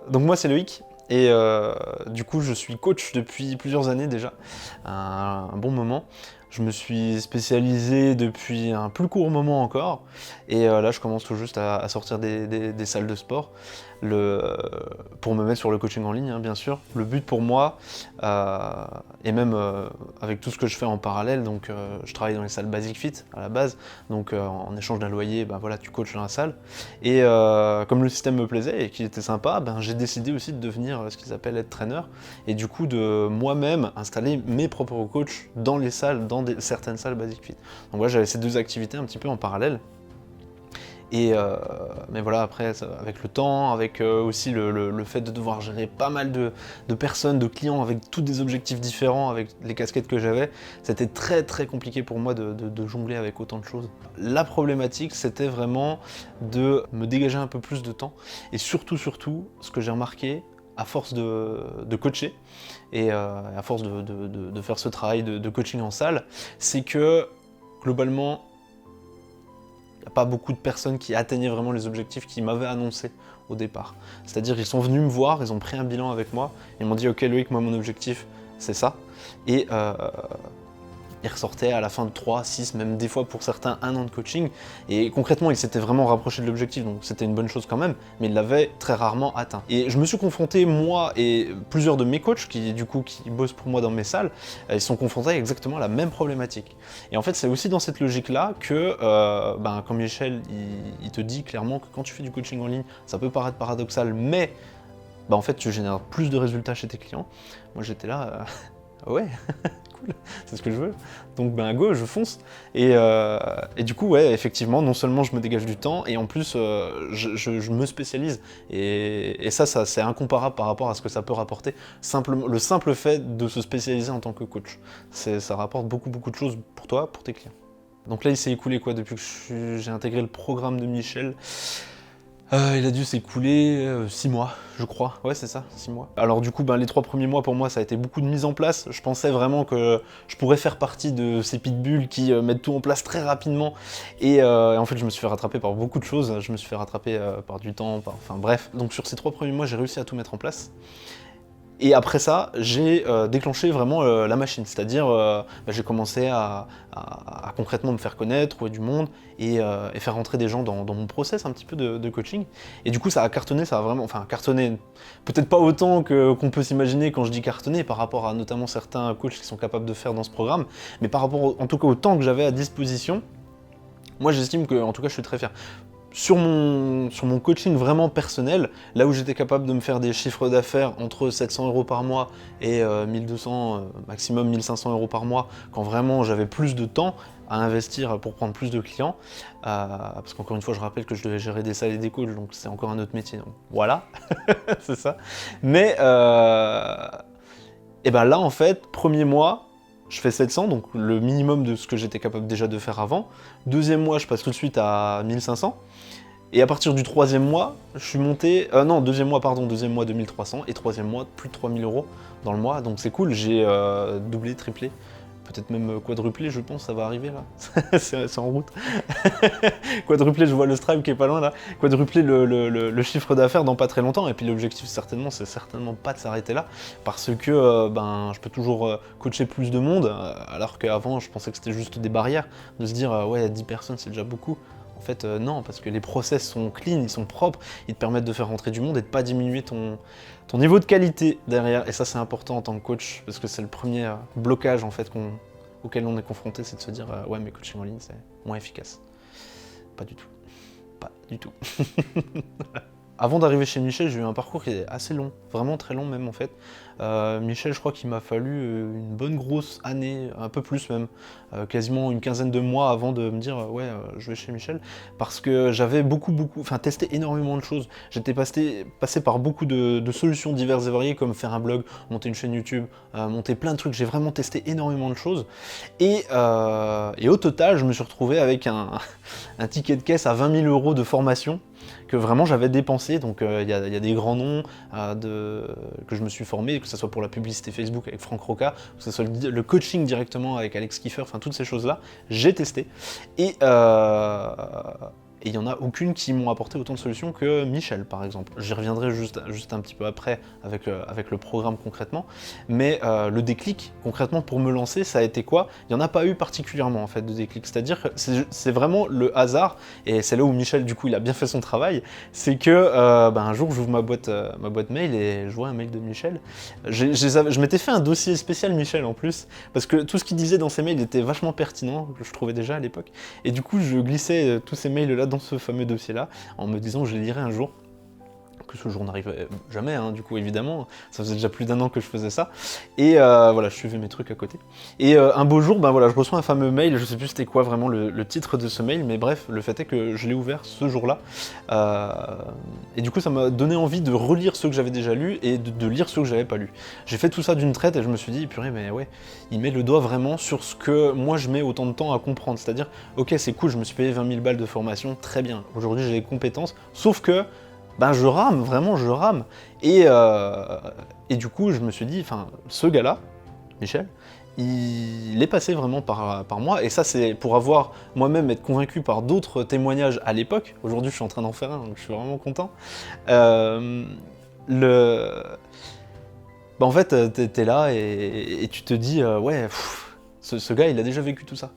Donc moi c'est Loïc, et du coup je suis coach depuis plusieurs années déjà, un bon moment. Je me suis spécialisé depuis un plus court moment encore, et là je commence tout juste à sortir des salles de sport, pour me mettre sur le coaching en ligne, hein, bien sûr. Le but pour moi, et même avec tout ce que je fais en parallèle, donc je travaille dans les salles Basic Fit à la base, donc en échange d'un loyer, ben voilà, tu coaches dans la salle. Et comme le système me plaisait et qu'il était sympa, ben, j'ai décidé aussi de devenir ce qu'ils appellent être trainer, et du coup de moi-même installer mes propres coachs dans les salles, dans certaines salles Basic Fit. Donc voilà, j'avais ces deux activités un petit peu en parallèle. Et mais voilà, après, avec le temps, avec aussi le fait de devoir gérer pas mal de personnes, de clients avec tous des objectifs différents, avec les casquettes que j'avais, c'était très très compliqué pour moi de jongler avec autant de choses. La problématique, c'était vraiment de me dégager un peu plus de temps, et surtout, ce que j'ai remarqué, à force de coacher, et à force de faire ce travail de coaching en salle, c'est que, globalement, il n'y a pas beaucoup de personnes qui atteignaient vraiment les objectifs qu'ils m'avaient annoncés au départ. C'est-à-dire ils sont venus me voir, ils ont pris un bilan avec moi, ils m'ont dit « Ok Loïc, moi mon objectif c'est ça ». Et ils ressortaient à la fin de 3, 6, même des fois pour certains 1 an de coaching. Et concrètement, ils s'étaient vraiment rapprochés de l'objectif, donc c'était une bonne chose quand même, mais ils l'avaient très rarement atteint. Et je me suis confronté, moi et plusieurs de mes coachs, qui bossent pour moi dans mes salles, ils sont confrontés à exactement la même problématique. Et en fait, c'est aussi dans cette logique-là que, quand Michel, il te dit clairement que quand tu fais du coaching en ligne, ça peut paraître paradoxal, mais en fait, tu génères plus de résultats chez tes clients. Moi, j'étais là, ouais, cool, c'est ce que je veux. Donc go, je fonce. Et du coup, ouais, effectivement, non seulement je me dégage du temps, et en plus, je me spécialise. Et ça c'est incomparable par rapport à ce que ça peut rapporter. Le simple fait de se spécialiser en tant que coach. Ça rapporte beaucoup de choses pour toi, pour tes clients. Donc là, il s'est écoulé quoi depuis que j'ai intégré le programme de Michel? Il a dû s'écouler 6 mois, je crois. Ouais, c'est ça, 6 mois. Alors du coup, les 3 premiers mois, pour moi, ça a été beaucoup de mise en place. Je pensais vraiment que je pourrais faire partie de ces pitbulls qui mettent tout en place très rapidement. Et en fait, je me suis fait rattraper par beaucoup de choses. Je me suis fait rattraper par du temps, enfin bref. Donc sur ces 3 premiers mois, j'ai réussi à tout mettre en place. Et après ça, j'ai déclenché vraiment la machine, c'est-à-dire j'ai commencé à concrètement me faire connaître, trouver du monde, et faire rentrer des gens dans mon process un petit peu de coaching. Et du coup ça a cartonné, ça a vraiment, enfin cartonné, peut-être pas autant qu'on peut s'imaginer quand je dis cartonner par rapport à notamment certains coachs qui sont capables de faire dans ce programme, mais par rapport en tout cas au temps que j'avais à disposition, moi j'estime que en tout cas je suis très fier. Sur mon coaching vraiment personnel, là où j'étais capable de me faire des chiffres d'affaires entre 700 € par mois et 1200, maximum 1500 € par mois, quand vraiment j'avais plus de temps à investir pour prendre plus de clients, parce qu'encore une fois je rappelle que je devais gérer des salles et des coachs, donc c'est encore un autre métier, donc voilà, c'est ça. Mais et là en fait, premier mois, je fais 700, donc le minimum de ce que j'étais capable déjà de faire avant. Deuxième mois, je passe tout de suite à 1500. Et à partir du troisième mois, je suis monté... deuxième mois 2300, et troisième mois, plus de 3000 € dans le mois, donc c'est cool, j'ai doublé, triplé, peut-être même quadruplé, je pense, ça va arriver là, c'est en route. Quadruplé, je vois le Stripe qui est pas loin là, quadruplé le chiffre d'affaires dans pas très longtemps, et puis l'objectif c'est certainement pas de s'arrêter là, parce que je peux toujours coacher plus de monde, alors qu'avant je pensais que c'était juste des barrières, de se dire ouais 10 personnes c'est déjà beaucoup. En fait non, parce que les process sont clean, ils sont propres, ils te permettent de faire rentrer du monde et de pas diminuer ton niveau de qualité derrière, et ça c'est important en tant que coach, parce que c'est le premier blocage en fait auquel on est confronté, c'est de se dire ouais mais coaching en ligne c'est moins efficace. Pas du tout. Pas du tout. Avant d'arriver chez Michel, j'ai eu un parcours qui est assez long, vraiment très long même en fait. Michel, je crois qu'il m'a fallu une bonne grosse année, un peu plus même, quasiment une quinzaine de mois avant de me dire ouais, je vais chez Michel, parce que j'avais testé énormément de choses. J'étais passé par beaucoup de solutions diverses et variées, comme faire un blog, monter une chaîne YouTube, monter plein de trucs. J'ai vraiment testé énormément de choses, et au total, je me suis retrouvé avec un ticket de caisse à 20 000 € de formation que vraiment j'avais dépensé. Donc il y a des grands noms que je me suis formé, que ce soit pour la publicité Facebook avec Franck Roca, que ce soit le coaching directement avec Alex Kiefer, enfin toutes ces choses-là, j'ai testé. Et et il n'y en a aucune qui m'ont apporté autant de solutions que Michel, par exemple. J'y reviendrai juste un petit peu après avec le programme concrètement, mais le déclic, concrètement, pour me lancer, ça a été quoi? Il n'y en a pas eu particulièrement, en fait, de déclic. C'est-à-dire que c'est vraiment le hasard, et c'est là où Michel, du coup, il a bien fait son travail, c'est que un jour, j'ouvre ma boîte mail et je vois un mail de Michel. Je m'étais fait un dossier spécial Michel, en plus, parce que tout ce qu'il disait dans ses mails était vachement pertinent, je trouvais déjà à l'époque, et du coup, je glissais tous ces mails-là dans ce fameux dossier-là, en me disant, je les lirai un jour. Que ce jour n'arrivait jamais, hein, du coup, évidemment, ça faisait déjà plus d'un an que je faisais ça, et voilà, je suivais mes trucs à côté. Et un beau jour, voilà, je reçois un fameux mail, je sais plus c'était quoi vraiment le titre de ce mail, mais bref, le fait est que je l'ai ouvert ce jour-là, et du coup, ça m'a donné envie de relire ceux que j'avais déjà lus, et de lire ceux que j'avais pas lus. J'ai fait tout ça d'une traite, et je me suis dit, purée, mais ouais, il met le doigt vraiment sur ce que moi je mets autant de temps à comprendre, c'est-à-dire, ok, c'est cool, je me suis payé 20 000 balles de formation, très bien, aujourd'hui j'ai les compétences, sauf que je rame, vraiment je rame. Et du coup, je me suis dit, ce gars-là, Michel, il est passé vraiment par moi, et ça c'est pour avoir moi-même être convaincu par d'autres témoignages à l'époque. Aujourd'hui je suis en train d'en faire un, donc je suis vraiment content. En fait, t'es là et tu te dis, ouais, ce gars il a déjà vécu tout ça.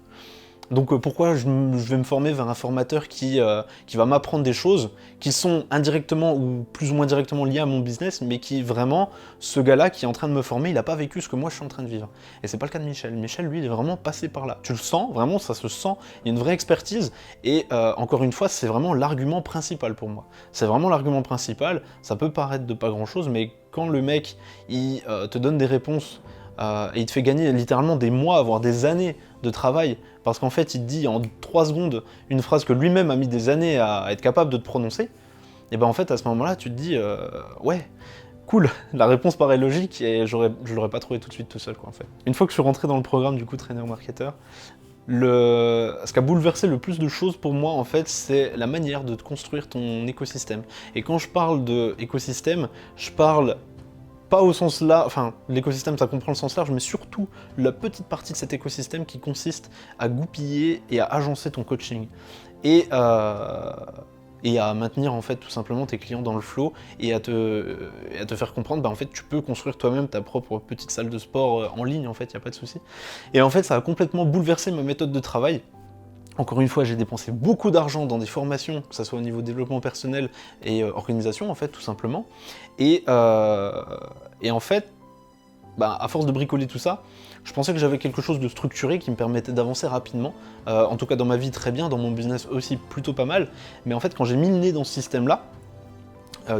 Donc pourquoi je vais me former vers un formateur qui va m'apprendre des choses qui sont indirectement ou plus ou moins directement liées à mon business, mais qui vraiment, ce gars-là qui est en train de me former, il n'a pas vécu ce que moi je suis en train de vivre. Et c'est pas le cas de Michel. Michel, lui, il est vraiment passé par là. Tu le sens, vraiment, ça se sent, il y a une vraie expertise, et encore une fois, c'est vraiment l'argument principal pour moi. C'est vraiment l'argument principal, ça peut paraître de pas grand-chose, mais quand le mec, il te donne des réponses, et il te fait gagner littéralement des mois, voire des années de travail, parce qu'en fait il te dit en 3 secondes une phrase que lui-même a mis des années à être capable de te prononcer, et en fait à ce moment-là tu te dis ouais, cool, la réponse paraît logique et je l'aurais pas trouvé tout de suite tout seul quoi en fait. Une fois que je suis rentré dans le programme du coup trainer marketeur, ce qui a bouleversé le plus de choses pour moi en fait, c'est la manière de construire ton écosystème. Et quand je parle d'écosystème, je parle pas au sens là, l'écosystème ça comprend le sens large, mais surtout la petite partie de cet écosystème qui consiste à goupiller et à agencer ton coaching. Et à maintenir en fait tout simplement tes clients dans le flow et à te faire comprendre, en fait tu peux construire toi-même ta propre petite salle de sport en ligne en fait, y a pas de souci. Et en fait ça a complètement bouleversé ma méthode de travail. Encore une fois, j'ai dépensé beaucoup d'argent dans des formations, que ce soit au niveau développement personnel et organisation, en fait, tout simplement. Et en fait, à force de bricoler tout ça, je pensais que j'avais quelque chose de structuré qui me permettait d'avancer rapidement. En tout cas, dans ma vie, très bien, dans mon business aussi, plutôt pas mal. Mais en fait, quand j'ai mis le nez dans ce système-là,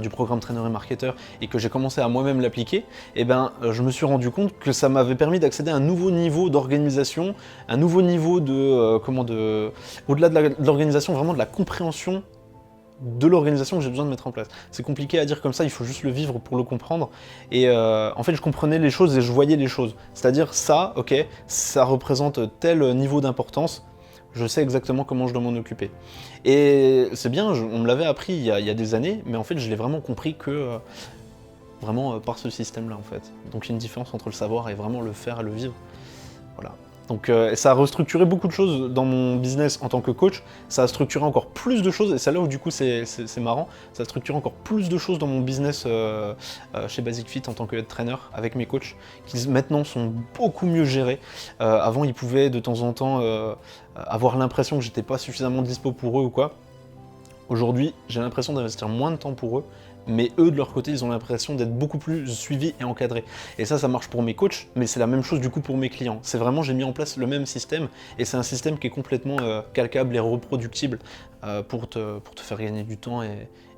du programme Trainer et Marketeur, et que j'ai commencé à moi-même l'appliquer, je me suis rendu compte que ça m'avait permis d'accéder à un nouveau niveau d'organisation, un nouveau niveau au-delà de l'organisation, vraiment de la compréhension de l'organisation que j'ai besoin de mettre en place. C'est compliqué à dire comme ça, il faut juste le vivre pour le comprendre, et en fait je comprenais les choses et je voyais les choses. C'est-à-dire ça, ok, ça représente tel niveau d'importance, je sais exactement comment je dois m'en occuper. Et c'est bien, on me l'avait appris il y a des années, mais en fait je l'ai vraiment compris que vraiment par ce système-là en fait. Donc il y a une différence entre le savoir et vraiment le faire et le vivre. Voilà. Donc ça a restructuré beaucoup de choses dans mon business en tant que coach, ça a structuré encore plus de choses, et c'est là où du coup c'est marrant, ça a structuré encore plus de choses dans mon business chez Basic Fit en tant que head trainer avec mes coachs, qui maintenant sont beaucoup mieux gérés. Avant ils pouvaient de temps en temps avoir l'impression que j'étais pas suffisamment dispo pour eux ou quoi. Aujourd'hui j'ai l'impression d'investir moins de temps pour eux, mais eux de leur côté ils ont l'impression d'être beaucoup plus suivis et encadrés. Et ça marche pour mes coachs, mais c'est la même chose du coup pour mes clients. C'est vraiment, j'ai mis en place le même système, et c'est un système qui est complètement calcable et reproductible pour te faire gagner du temps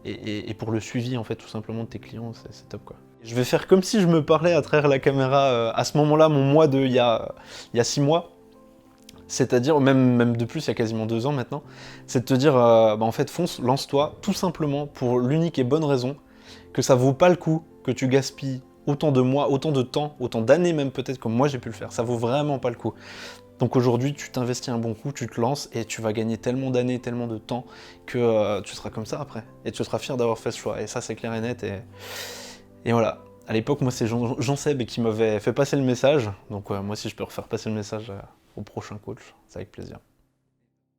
et pour le suivi en fait tout simplement de tes clients, c'est top quoi. Je vais faire comme si je me parlais à travers la caméra à ce moment-là, mon mois de il y a 6 mois. C'est-à-dire, même de plus, il y a quasiment 2 ans maintenant, c'est de te dire, en fait, fonce, lance-toi, tout simplement pour l'unique et bonne raison que ça vaut pas le coup que tu gaspilles autant de mois, autant de temps, autant d'années même peut-être comme moi j'ai pu le faire. Ça vaut vraiment pas le coup. Donc aujourd'hui, tu t'investis un bon coup, tu te lances et tu vas gagner tellement d'années, tellement de temps que tu seras comme ça après. Et tu seras fier d'avoir fait ce choix. Et ça, c'est clair et net. Et voilà. À l'époque, moi, c'est Jean Seb qui m'avait fait passer le message. Donc moi, si je peux refaire passer le message au prochain coach, c'est avec plaisir.